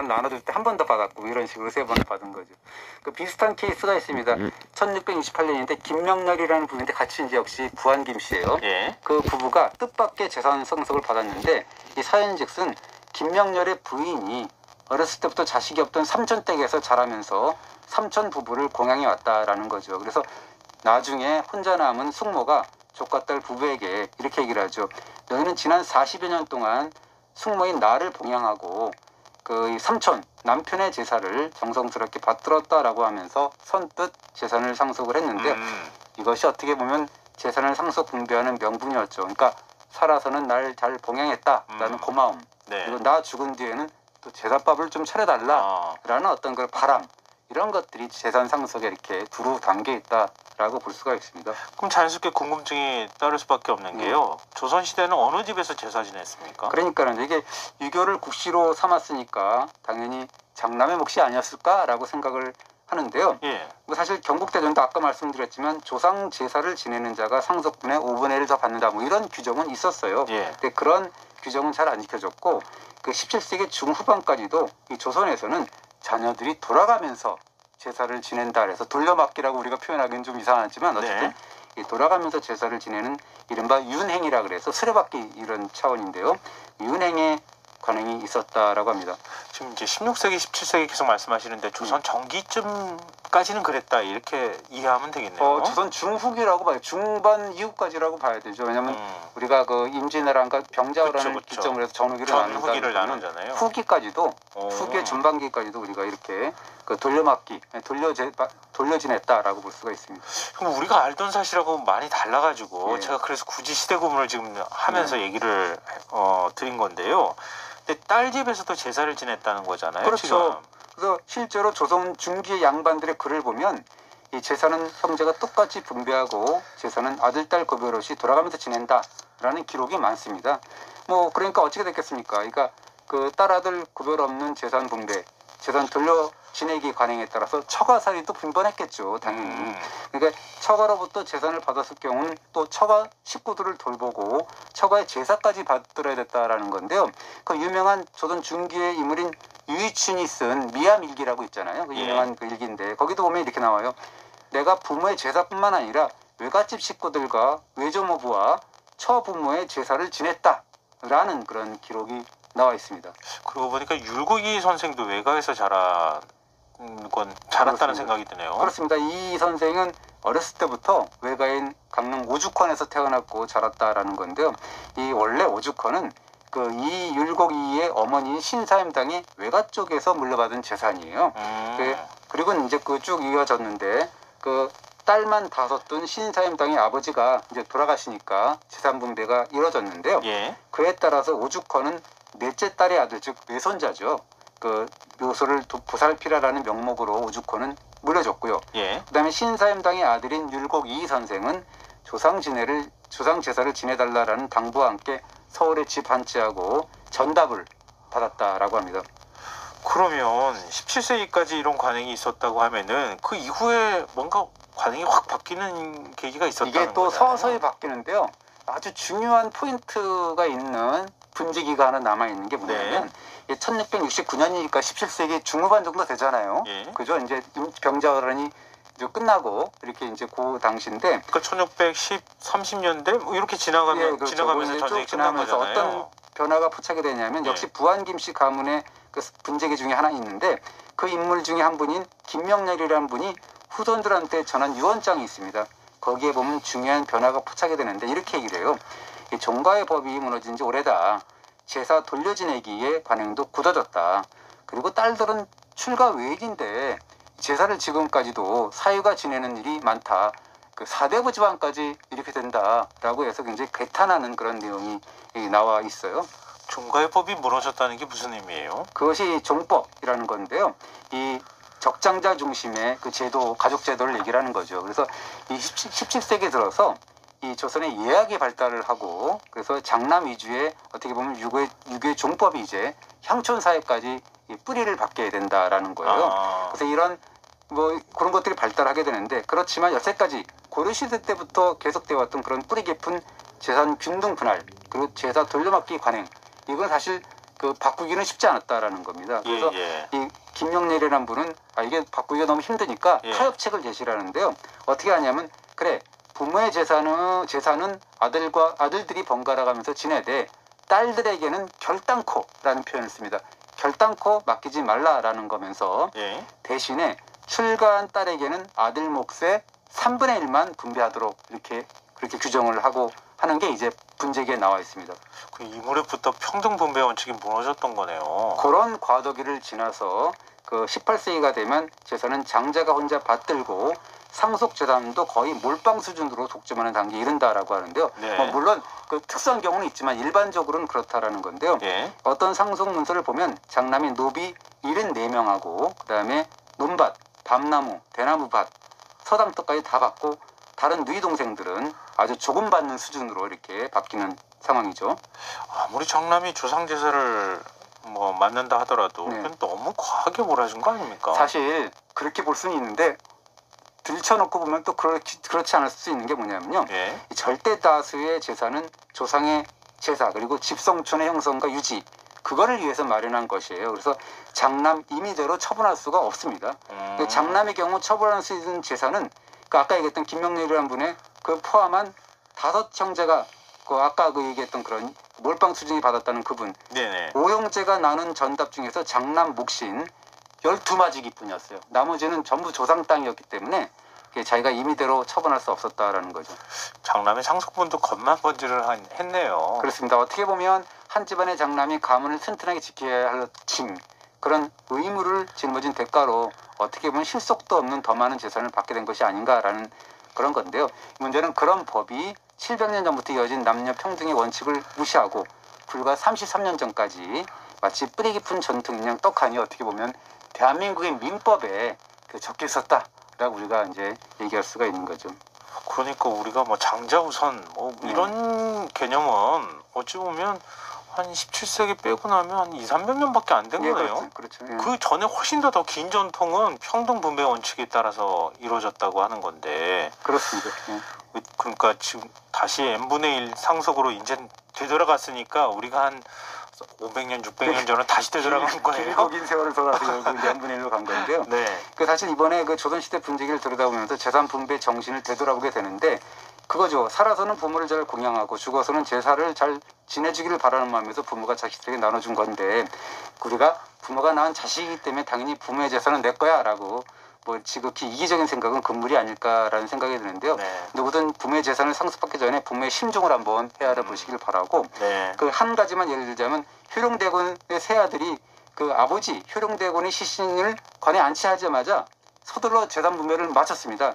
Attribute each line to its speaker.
Speaker 1: 나눠줄 때 한 번 더 받았고 이런 식으로 3번을 받은 거죠. 그 비슷한 케이스가 있습니다. 1668년인데 김명렬이라는 부부인데 같이 이제 역시 부안 김씨예요.
Speaker 2: 예.
Speaker 1: 그 부부가 뜻밖의 재산 상속을 받았는데 이 사연즉슨 김명렬의 부인이 어렸을 때부터 자식이 없던 삼촌 댁에서 자라면서 삼촌 부부를 공양해 왔다라는 거죠. 그래서 나중에 혼자 남은 숙모가 조카딸 부부에게 이렇게 얘기를 하죠. 너희는 지난 40여 년 동안 숙모인 나를 봉양하고 그 삼촌 남편의 제사를 정성스럽게 받들었다라고 하면서 선뜻 재산을 상속을 했는데 이것이 어떻게 보면 재산을 상속 분배하는 명분이었죠. 그러니까 살아서는 날 잘 봉양했다라는 고마움.
Speaker 2: 네.
Speaker 1: 그리고 나 죽은 뒤에는 또 제사밥을 좀 차려달라라는 어떤 그 바람 이런 것들이 재산 상속에 이렇게 두루 담겨 있다라고 볼 수가 있습니다.
Speaker 2: 그럼 자연스럽게 궁금증이 따를 수밖에 없는 게요. 조선시대는 어느 집에서 제사 지냈습니까?
Speaker 1: 그러니까는 이게 유교를 국시로 삼았으니까 당연히 장남의 몫이 아니었을까라고 생각을 하는데요.
Speaker 2: 예.
Speaker 1: 사실 경국대전도 아까 말씀드렸지만 조상 제사를 지내는 자가 상속분의 5분의 1을 더 받는다 뭐 이런 규정은 있었어요.
Speaker 2: 예.
Speaker 1: 근데 그런 규정은 잘 안 지켜졌고 그 17세기 중후반까지도 이 조선에서는 자녀들이 돌아가면서 제사를 지낸다 그래서 돌려막기라고 우리가 표현하기는 좀 이상하지만 어쨌든 이 돌아가면서 제사를 지내는 이른바 윤행이라 그래서 수레바퀴 이런 차원인데요. 윤행의 관행이 있었다라고 합니다.
Speaker 2: 지금 이제 16세기, 17세기 계속 말씀하시는데 조선 전기쯤까지는 그랬다 이렇게 이해하면 되겠네요.
Speaker 1: 조선 중후기라고 봐요. 중반 이후까지라고 봐야 되죠. 왜냐하면 우리가 그 임진왜란과 병자호란을 기점으로 해서 전후기를
Speaker 2: 나누잖아요.
Speaker 1: 후기까지도 후기의 전반기까지도 우리가 이렇게 그 돌려막기, 돌려지냈다라고 볼 수가 있습니다.
Speaker 2: 그럼 우리가 알던 사실하고 많이 달라가지고 제가 그래서 굳이 시대 구분을 지금 하면서 얘기를 드린 건데요. 근데 딸 집에서도 제사를 지냈다는 거잖아요.
Speaker 1: 그렇죠.
Speaker 2: 지금.
Speaker 1: 그래서 실제로 조선 중기의 양반들의 글을 보면 이 제사는 형제가 똑같이 분배하고 제사는 아들, 딸 구별 없이 돌아가면서 지낸다라는 기록이 많습니다. 뭐 그러니까 어떻게 됐겠습니까? 그러니까 그 딸, 아들 구별 없는 재산 분배, 재산 돌려 지내기 관행에 따라서 처가살이도 빈번했겠죠, 당연히. 그러니까 처가로부터 재산을 받았을 경우는 또 처가 식구들을 돌보고 처가의 제사까지 받들어야 됐다라는 건데요. 그 유명한 조선 중기의 인물인 유이춘이 쓴 미암일기라고 있잖아요. 그 유명한 그 일기인데 거기도 보면 이렇게 나와요. 내가 부모의 제사뿐만 아니라 외갓집 식구들과 외조모부와 처부모의 제사를 지냈다라는 그런 기록이 나와 있습니다.
Speaker 2: 그러고 보니까 율곡이 선생도 외가에서 자랐다는
Speaker 1: 그렇습니다.
Speaker 2: 생각이 드네요.
Speaker 1: 그렇습니다. 이 선생은 어렸을 때부터 외가인 강릉 오죽헌에서 태어났고 자랐다라는 건데요. 이 원래 오죽헌은 그 이 율곡이의 어머니인 신사임당이 외가 쪽에서 물려받은 재산이에요. 그리고 이제 그 쭉 이어졌는데 그 딸만 5둔 신사임당의 아버지가 이제 돌아가시니까 재산 분배가 이루어졌는데요. 그에 따라서 오죽헌은 넷째 딸의 아들, 즉 외손자죠. 그 묘소를 보살피라라는 명목으로 오죽헌은 물려줬고요. 그다음에 신사임당의 아들인 율곡 이 선생은 조상 제사를 지내달라라는 당부와 함께 서울에 집 한 채하고 전답을 받았다라고 합니다.
Speaker 2: 그러면 17세기까지 이런 관행이 있었다고 하면은 그 이후에 뭔가 관행이 확 바뀌는 계기가 있었다는 거잖아요.
Speaker 1: 이게 또 서서히 바뀌는데요. 아주 중요한 포인트가 있는 분지기가 하나 남아있는 게 뭐냐면 1669년이니까 17세기 중후반 정도 되잖아요. 그죠? 이제 병자호란이 이제 끝나고 이렇게 이제 그 당시인데
Speaker 2: 그러니까 1630년대 뭐 이렇게 지나가면서 전쟁이 끝난 거잖아요.
Speaker 1: 어떤 변화가 포착이 되냐면 역시 부안 김씨 가문의 그 분재기 중에 하나 있는데 그 인물 중에 한 분인 김명렬이라는 분이 후손들한테 전한 유언장이 있습니다. 거기에 보면 중요한 변화가 포착이 되는데 이렇게 얘기를 해요. 이 종가의 법이 무너진 지 오래다. 제사 돌려지내기의 관행도 굳어졌다. 그리고 딸들은 출가 외인인데 제사를 지금까지도 사유가 지내는 일이 많다. 그 4대부 집안까지 이렇게 된다라고 해서 굉장히 괴탄하는 그런 내용이 나와 있어요.
Speaker 2: 종가의 법이 무너졌다는 게 무슨 의미예요?
Speaker 1: 그것이 종법이라는 건데요. 이 적장자 중심의 그 제도, 가족 제도를 얘기를 하는 거죠. 그래서 이 17세기 들어서 이 조선의 예학이 발달을 하고 그래서 장남 위주의 어떻게 보면 유교의 종법이 이제 향촌 사회까지 뿌리를 받게 된다라는 거예요. 그래서 이런 뭐 그런 것들이 발달하게 되는데 그렇지만 여태까지 고려시대 때부터 계속되어 왔던 그런 뿌리 깊은 재산 균등 분할 그리고 제사 돌려막기 관행 이건 사실 그 바꾸기는 쉽지 않았다라는 겁니다. 그래서
Speaker 2: 예.
Speaker 1: 이 김영렬이라는 분은 이게 바꾸기가 너무 힘드니까
Speaker 2: 예.
Speaker 1: 타협책을 제시를 하는데요. 어떻게 하냐면 그래 부모의 재산은 아들들이 번갈아 가면서 지내되 딸들에게는 결단코라는 표현을 씁니다. 결단코 맡기지 말라라는 거면서
Speaker 2: 예.
Speaker 1: 대신에 출가한 딸에게는 아들 몫의 3분의 1만 분배하도록 그렇게 규정을 하고 하는 게 이제 분재기에 나와 있습니다.
Speaker 2: 그 이 무렵부터 평등 분배 원칙이 무너졌던 거네요.
Speaker 1: 그런 과도기를 지나서 그 18세기가 되면 재산은 장자가 혼자 받들고 상속 재산도 거의 몰빵 수준으로 독점하는 단계에 이른다라고 하는데요.
Speaker 2: 네.
Speaker 1: 물론 그 특수한 경우는 있지만 일반적으로는 그렇다라는 건데요.
Speaker 2: 예.
Speaker 1: 어떤 상속 문서를 보면 장남이 노비 74명하고 그다음에 논밭, 밤나무, 대나무밭, 서당터까지 다 받고 다른 누이 동생들은 아주 조금 받는 수준으로 이렇게 바뀌는 상황이죠.
Speaker 2: 아무리 장남이 조상 제사를 뭐 맡는다 하더라도
Speaker 1: 네.
Speaker 2: 그건 너무 과하게 몰아준 거 아닙니까?
Speaker 1: 사실 그렇게 볼 수는 있는데 들춰놓고 보면 또 그렇지 않을 수 있는 게 뭐냐면요.
Speaker 2: 예.
Speaker 1: 이 절대 다수의 재산은 조상의 제사 그리고 집성촌의 형성과 유지 그거를 위해서 마련한 것이에요. 그래서 장남 임의대로 처분할 수가 없습니다. 장남의 경우 처분할 수 있는 재산은 그 아까 얘기했던 김명렬이라는 분의 그 포함한 5 형제가 아까 얘기했던 그런 몰빵 수준이 받았다는 그분
Speaker 2: 네네.
Speaker 1: 5형제가 나눈 전답 중에서 장남 몫인 12마지기뿐이었어요. 나머지는 전부 조상 땅이었기 때문에 자기가 임의대로 처분할 수 없었다라는 거죠.
Speaker 2: 장남의 상속분도 겉만 번지를 했네요.
Speaker 1: 그렇습니다. 어떻게 보면 한 집안의 장남이 가문을 튼튼하게 지켜야 할 짐, 그런 의무를 짊어진 대가로 어떻게 보면 실속도 없는 더 많은 재산을 받게 된 것이 아닌가라는 그런 건데요. 문제는 그런 법이 700년 전부터 이어진 남녀 평등의 원칙을 무시하고 불과 33년 전까지 마치 뿌리 깊은 전통이냥 떡하니 어떻게 보면 대한민국의 민법에 적혀 있었다라고 우리가 이제 얘기할 수가 있는 거죠.
Speaker 2: 그러니까 우리가 뭐 장자우선 뭐 이런 개념은 어찌 보면 한 17세기 빼고 나면 한 200~300년밖에 안 된 거네요.
Speaker 1: 그렇죠.
Speaker 2: 그 전에 훨씬 더 긴 전통은 평등 분배 원칙에 따라서 이루어졌다고 하는 건데.
Speaker 1: 그렇습니다.
Speaker 2: 그러니까 지금 다시 n분의 1 상속으로 이제 되돌아갔으니까 우리가 한 500년, 600년 전에 다시 되돌아간 거예요.
Speaker 1: 긴 세월을 돌아서 결국 n분의 1로 간 건데요.
Speaker 2: 네.
Speaker 1: 사실 이번에 조선시대 분재기를 들여다보면서 재산 분배 정신을 되돌아보게 되는데 그거죠. 살아서는 부모를 잘 공양하고 죽어서는 제사를 잘 지내주기를 바라는 마음에서 부모가 자식들에게 나눠준 건데 우리가 부모가 낳은 자식이기 때문에 당연히 부모의 재산은 내 거야 라고 지극히 이기적인 생각은 금물이 아닐까라는 생각이 드는데요.
Speaker 2: 네.
Speaker 1: 누구든 부모의 재산을 상속받기 전에 부모의 심중을 한번 헤아려 보시길 바라고
Speaker 2: 네.
Speaker 1: 한 가지만 예를 들자면 효령대군의 세 아들이 아버지 효령대군의 시신을 관에 안치하자마자 서둘러 재산 분배를 마쳤습니다.